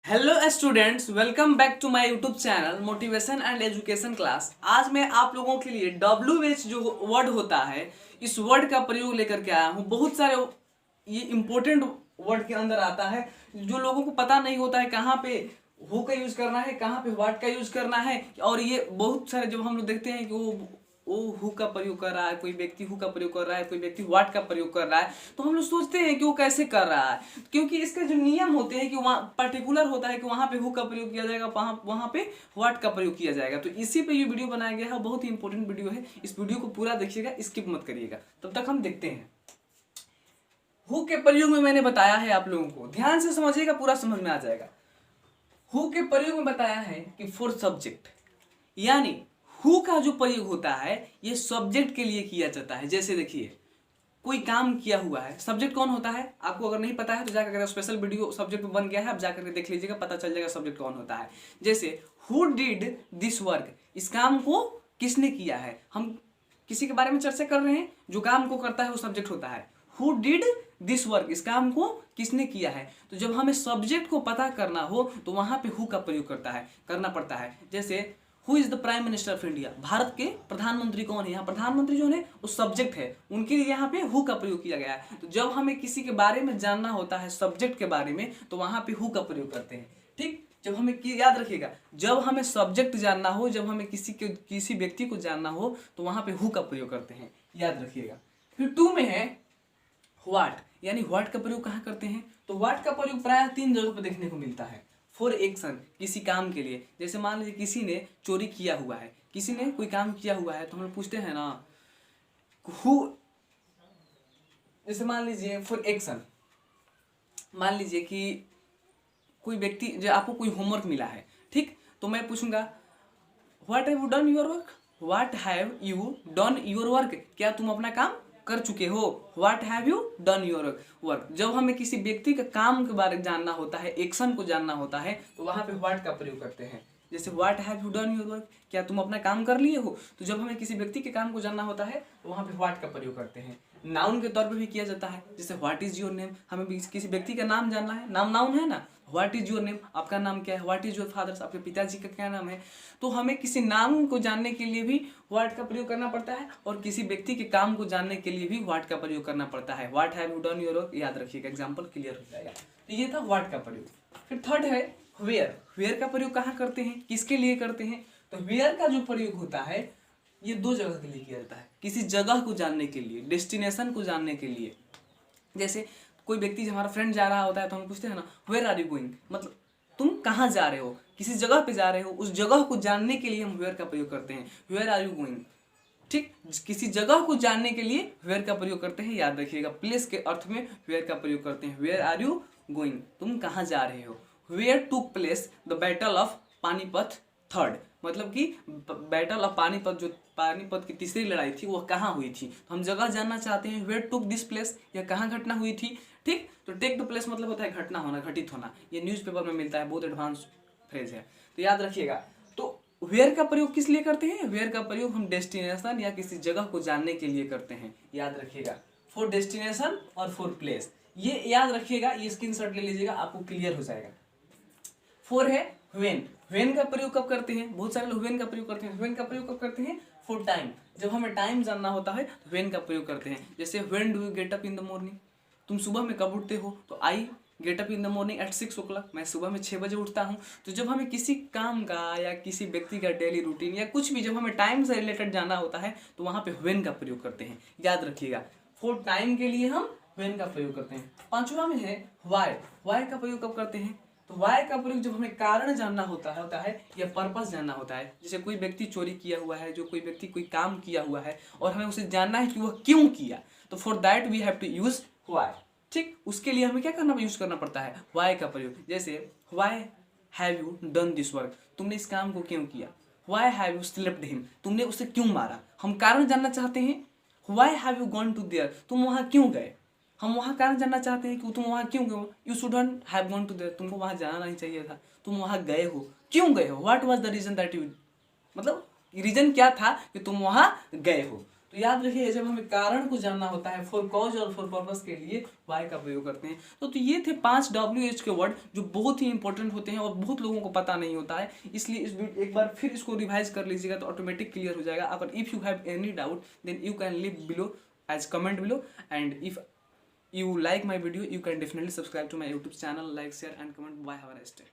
Hello students, welcome back to my YouTube channel motivation and education class. आज मैं आप लोगों के लिए WH जो वर्ड होता है, इस वर्ड का प्रयोग लेकर के आया हूँ। बहुत सारे ये इम्पोर्टेंट वर्ड के अंदर आता है जो लोगों को पता नहीं होता है कहाँ पे हु का यूज करना है, कहाँ पे व्हाट का यूज करना है। और ये बहुत सारे जब हम लोग देखते हैं कि वो हु का प्रयोग कर रहा है, कोई व्यक्ति हु का प्रयोग कर रहा है, कोई व्यक्ति व्हाट का प्रयोग कर रहा है, तो हम लोग सोचते हैं कि वो कैसे कर रहा है, क्योंकि इसके जो नियम होते हैं कि वहाँ पर्टिकुलर होता है कि वहाँ पे हु का प्रयोग किया जाएगा, वहाँ पे व्हाट का प्रयोग किया जाएगा। तो इसी पे ये वीडियो बनाया गया है, बहुत ही इंपॉर्टेंट वीडियो है। इस वीडियो को पूरा देखिएगा, स्किप मत करिएगा। तब तक हम देखते हैं हु के प्रयोग में मैंने बताया है, आप लोगों को ध्यान से समझिएगा, पूरा समझ में आ जाएगा। हु के प्रयोग में बताया है कि फॉर सब्जेक्ट, यानी हु का जो प्रयोग होता है ये सब्जेक्ट के लिए किया जाता है। जैसे देखिए कोई काम किया हुआ है, सब्जेक्ट कौन होता है आपको अगर नहीं पता है तो जाकर स्पेशल वीडियो सब्जेक्ट में बन गया है, आप जाकर के देख लीजिएगा, पता चल जाएगा सब्जेक्ट कौन होता है। जैसे हु डिड दिस वर्क, इस काम को किसने किया है। हम किसी के बारे में चर्चा कर रहे हैं, जो काम को करता है वो सब्जेक्ट होता है। हु डिड दिस वर्क, इस काम को किसने किया है। तो जब हमें सब्जेक्ट को पता करना हो तो वहां पे हु का प्रयोग करना पड़ता है। जैसे who is the prime minister of India, Bharat के प्रधानमंत्री कौन है, यहाँ प्रधानमंत्री जो है वो सब्जेक्ट है, उनके लिए यहाँ पे हु का प्रयोग किया गया है। तो जब हमें किसी के बारे में जानना होता है, सब्जेक्ट के बारे में, तो वहां पे हु का प्रयोग करते हैं। ठीक, जब हमें याद रखिएगा, जब हमें सब्जेक्ट जानना हो, जब हमें किसी व्यक्ति को जानना हो तो वहां पे हु का प्रयोग करते हैं, याद रखिएगा। फिर टू में है व्हाट, यानी व्हाट का प्रयोग कहाँ करते हैं। तो व्हाट का प्रयोग प्रायः 3 जगहों पर देखने को मिलता है। फॉर एक्शन, किसी काम के लिए। जैसे मान लीजिए किसी ने चोरी किया हुआ है, किसी ने कोई काम किया हुआ है, तो हम लोग पूछते हैं ना हु। जैसे मान लीजिए फॉर एक्शन, मान लीजिए कि कोई व्यक्ति, जो आपको कोई होमवर्क मिला है, ठीक, तो मैं पूछूंगा what have you done your work, what have you done your work, क्या तुम अपना काम कर चुके हो। What have you done your work, जब हमें किसी व्यक्ति के काम के बारे में जानना होता है, एक्शन को जानना होता है, तो वहां पे व्हाट का प्रयोग करते हैं। जैसे what have you done your work, क्या तुम अपना काम कर लिए हो। तो जब हमें किसी व्यक्ति के काम को जानना होता है तो वहां पे व्हाट का प्रयोग करते हैं। नाउन के तौर पे भी किया जाता है। जैसे व्हाट इज योर नेम, हमें किसी व्यक्ति का नाम जानना है, नाम नाउन है ना, व्हाट इज योर नेम, आपका नाम क्या है। व्हाट इज योर फादर्स, आपके पिताजी का क्या नाम है। तो हमें किसी नाम को जानने के लिए भी व्हाट का प्रयोग करना पड़ता है, और किसी व्यक्ति के काम को जानने के लिए भी व्हाट का प्रयोग करना पड़ता है। What have you done your work, याद रखिएगा, एग्जाम्पल क्लियर हो जाएगा। तो ये था व्हाट का प्रयोग। फिर थर्ड है वेयर, वेयर का प्रयोग कहाँ करते हैं, किसके लिए करते हैं। तो वेयर का जो प्रयोग होता है ये 2 जगह के लिए किया जाता है। किसी जगह को जानने के लिए, डेस्टिनेशन को जानने के लिए। जैसे कोई व्यक्ति, हमारा फ्रेंड जा रहा होता है तो हम पूछते हैं ना वेयर आर यू गोइंग, मतलब तुम कहाँ जा रहे हो, किसी जगह पे जा रहे हो, उस जगह को जानने के लिए हम वेयर का प्रयोग करते हैं, वेयर आर यू गोइंग। ठीक, किसी जगह को जानने के लिए वेयर का प्रयोग करते हैं, याद रखिएगा। प्लेस के अर्थ में वेयर का प्रयोग करते हैं, वेयर आर यू गोइंग, तुम कहाँ जा रहे हो। Where took place the battle of Panipat third, मतलब कि बैटल ऑफ पानीपत, जो पानीपत की तीसरी लड़ाई थी, वो कहाँ हुई थी। तो हम जगह जानना चाहते हैं, वेयर टुक दिस प्लेस, यह कहाँ घटना हुई थी। ठीक, तो टेक द प्लेस मतलब होता है घटना होना, घटित होना। ये न्यूज़पेपर में मिलता है, बहुत एडवांस फ्रेज है, तो याद रखिएगा। तो वेयर का प्रयोग किस लिए करते हैं, वेयर का प्रयोग हम डेस्टिनेशन या किसी जगह को जानने के लिए करते हैं, याद रखिएगा। फॉर डेस्टिनेशन और फॉर प्लेस, ये याद रखिएगा, ये स्क्रीनशॉट ले लीजिएगा, आपको क्लियर हो जाएगा। फोर है व्हेन, व्हेन का प्रयोग कब करते हैं, बहुत सारे लोग व्हेन का प्रयोग करते हैं। व्हेन का प्रयोग कब करते हैं, फॉर टाइम, जब हमें टाइम जानना होता है तो व्हेन का प्रयोग करते हैं। जैसे when do you get up in the morning, तुम सुबह में कब उठते हो, तो I get up in the morning at 6 o'clock, मैं सुबह में 6 बजे उठता हूँ। तो जब हमें किसी काम का या किसी व्यक्ति का डेली रूटीन या कुछ भी, जब हमें टाइम से रिलेटेड जानना होता है तो वहाँ पे व्हेन का प्रयोग करते हैं, याद रखिएगा। फॉर टाइम के लिए हम व्हेन का प्रयोग करते हैं। 5वां में है वाई, वाई का प्रयोग कब करते हैं। तो वाई का प्रयोग जब हमें कारण जानना होता है या पर्पस जानना होता है। जैसे कोई व्यक्ति चोरी किया हुआ है, जो कोई व्यक्ति कोई काम किया हुआ है और हमें उसे जानना है कि वह क्यों किया, तो for that we have to use why. ठीक, उसके लिए हमें क्या यूज करना पड़ता है, वाई का प्रयोग। जैसे why have you done this work, तुमने इस काम को क्यों किया। Why have you slapped him, तुमने उसे क्यों मारा। हम कारण जानना चाहते हैं, why have you gone to there, तुम वहाँ क्यों गए। हम वहाँ कारण जानना चाहते हैं कि तुम वहाँ क्यों गए हो। You shouldn't have gone to there, तुमको वहाँ जाना नहीं चाहिए था, तुम वहाँ गए हो, क्यों गए हो। What was the reason that you, मतलब रीजन क्या था कि तुम वहाँ गए हो। तो याद रखिए जब हमें कारण को जानना होता है फॉर कॉज और फॉर पर्पस के लिए वाई का प्रयोग करते हैं। तो ये थे 5 WH के वर्ड जो बहुत ही इंपॉर्टेंट होते हैं और बहुत लोगों को पता नहीं होता है, इसलिए इस एक बार फिर इसको रिवाइज कर लीजिएगा तो ऑटोमेटिक क्लियर हो जाएगा। अगर if you have any doubt then you can leave below as comment below, and if you like my video you can definitely subscribe to my YouTube channel, like, share and comment. Bye, have a nice day.